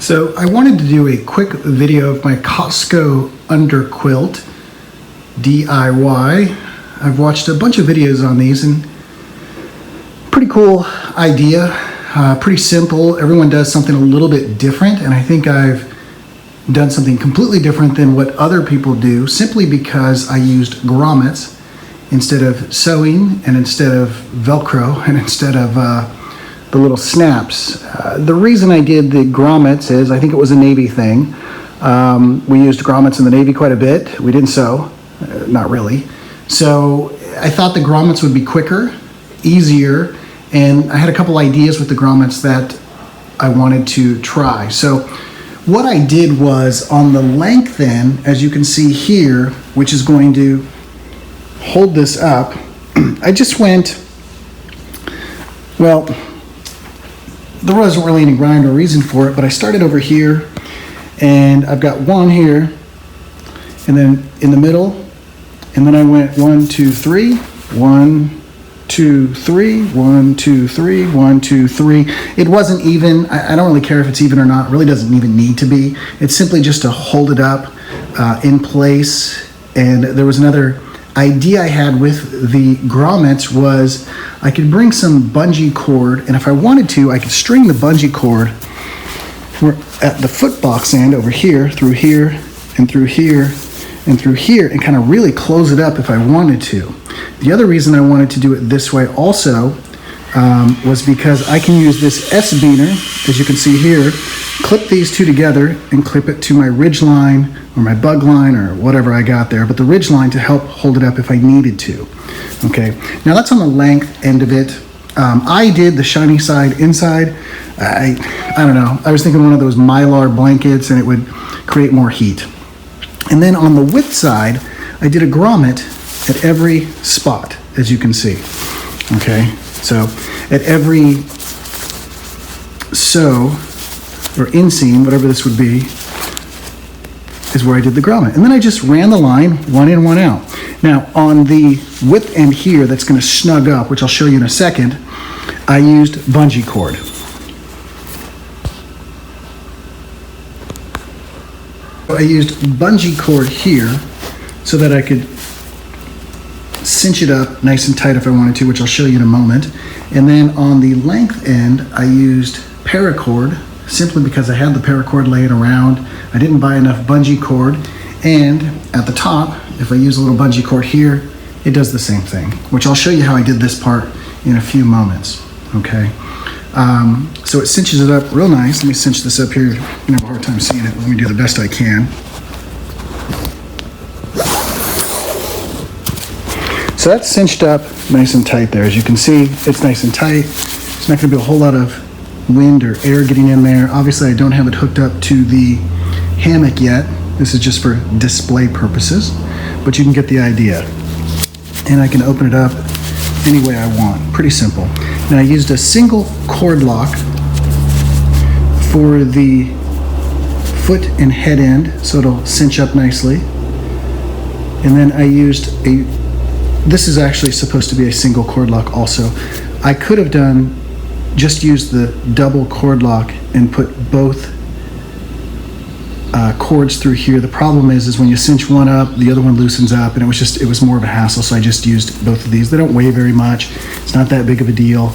So I wanted to do a quick video of my Costco Underquilt DIY. I've watched a bunch of videos on these and pretty cool idea, pretty simple. Everyone does something a little bit different, and I think I've done something completely different than what other people do simply because I used grommets instead of sewing and instead of Velcro and instead of the little snaps. The reason I did the grommets is I think it was a Navy thing. We used grommets in the Navy quite a bit. We didn't sew, not really. So I thought the grommets would be quicker, easier, and I had a couple ideas with the grommets that I wanted to try. So what I did was on the length end, as you can see here, which is going to hold this up, I just went, well, there wasn't really any rhyme or reason for it, but I started over here, and I've got one here, and then in the middle, and then I went 1, 2, 3, 1, 2, 3, 1, 2, 3, 1, 2, 3. It wasn't even. I don't really care if it's even or not. It really doesn't even need to be. It's simply just to hold it up in place. And there was another idea I had with the grommets was I could bring some bungee cord, and if I wanted to, I could string the bungee cord at the foot box end over here, through here, and through here, and through here, and kind of really close it up if I wanted to. The other reason I wanted to do it this way also was because I can use this S-beaner, as you can see here, clip these two together and clip it to my ridge line or my bug line or whatever I got there, but the ridge line to help hold it up if I needed to. Okay, now that's on the length end of it. I did the shiny side inside. I don't know, I was thinking one of those Mylar blankets and it would create more heat. And then on the width side, I did a grommet at every spot, as you can see. Okay, so at every sew or inseam, whatever this would be, is where I did the grommet. And then I just ran the line, one in, one out. Now on the width end here, that's gonna snug up, which I'll show you in a second, I used bungee cord. I used bungee cord here so that I could cinch it up nice and tight if I wanted to, which I'll show you in a moment. And then on the length end, I used paracord simply because I had the paracord laying around. I didn't buy enough bungee cord. And at the top, if I use a little bungee cord here, it does the same thing, which I'll show you how I did this part in a few moments, okay? So it cinches it up real nice. Let me cinch this up here. You're gonna have a hard time seeing it. Let me do the best I can. So that's cinched up nice and tight there. As you can see, it's nice and tight. There's not gonna be a whole lot of wind or air getting in there. Obviously, I don't have it hooked up to the hammock yet. This is just for display purposes, but you can get the idea. And I can open it up any way I want. Pretty simple. Now I used a single cord lock for the foot and head end, so it'll cinch up nicely. And then I used this is actually supposed to be a single cord lock also. I could have just used the double cord lock and put both cords through here. The problem is when you cinch one up, the other one loosens up, and it was more of a hassle, so I just used both of these. They don't weigh very much. It's not that big of a deal.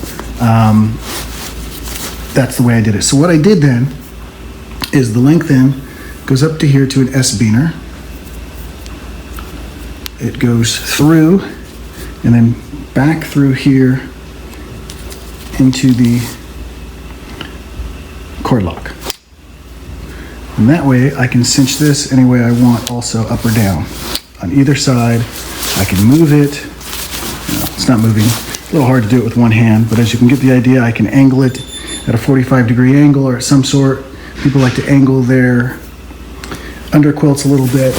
That's the way I did it. So what I did then is the length end goes up to here to an S-beaner. It goes through and then back through here into the cord lock. And that way I can cinch this any way I want, also up or down. On either side, I can move it. No, it's not moving. A little hard to do it with one hand, but as you can get the idea, I can angle it at a 45-degree angle or some sort. People like to angle their underquilts a little bit,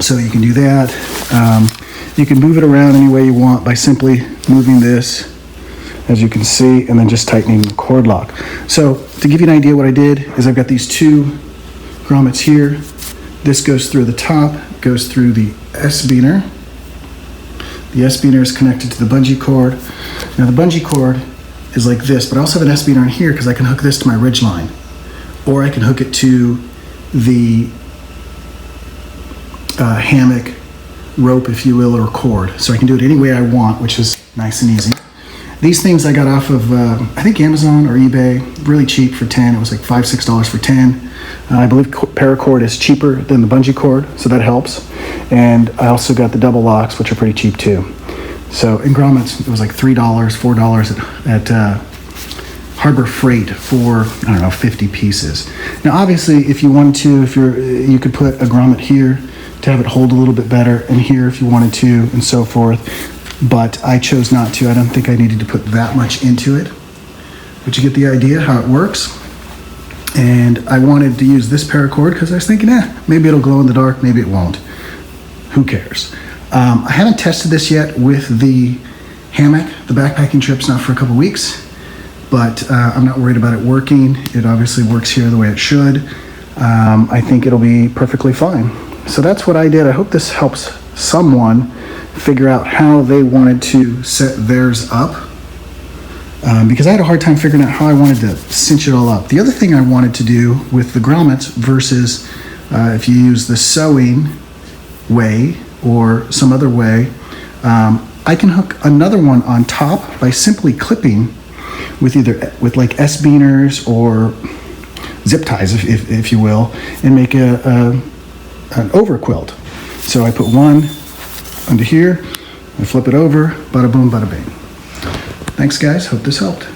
so you can do that. You can move it around any way you want by simply moving this, as you can see, and then just tightening the cord lock. So to give you an idea, what I did is I've got these two grommets here. This goes through the top, goes through the S-beaner. The S-beaner is connected to the bungee cord. Now the bungee cord is like this, but I also have an S-beaner in here because I can hook this to my ridge line. or I can hook it to the hammock rope, if you will, or cord. So I can do it any way I want, which is nice and easy. These things I got off of, I think Amazon or eBay, really cheap for 10. It was like $5, $6 for 10. I believe paracord is cheaper than the bungee cord, so that helps. And I also got the double locks, which are pretty cheap too. So in grommets, it was like $3, $4 at Harbor Freight for, I don't know, 50 pieces. Now obviously if you wanted to, you could put a grommet here to have it hold a little bit better, and here if you wanted to, and so forth. But I chose not to. I don't think I needed to put that much into it. But you get the idea how it works. And I wanted to use this paracord because I was thinking, maybe it'll glow in the dark, maybe it won't. Who cares? I haven't tested this yet with the hammock. The backpacking trip's not for a couple weeks, but I'm not worried about it working. It obviously works here the way it should. I think it'll be perfectly fine. So that's what I did. I hope this helps someone figure out how they wanted to set theirs up, because I had a hard time figuring out how I wanted to cinch it all up. The other thing I wanted to do with the grommets versus if you use the sewing way or some other way, I can hook another one on top by simply clipping with like S-beaners or zip ties, if you will, and make an overquilt. So I put one under here, I flip it over, bada boom, bada bing. Thanks guys, hope this helped.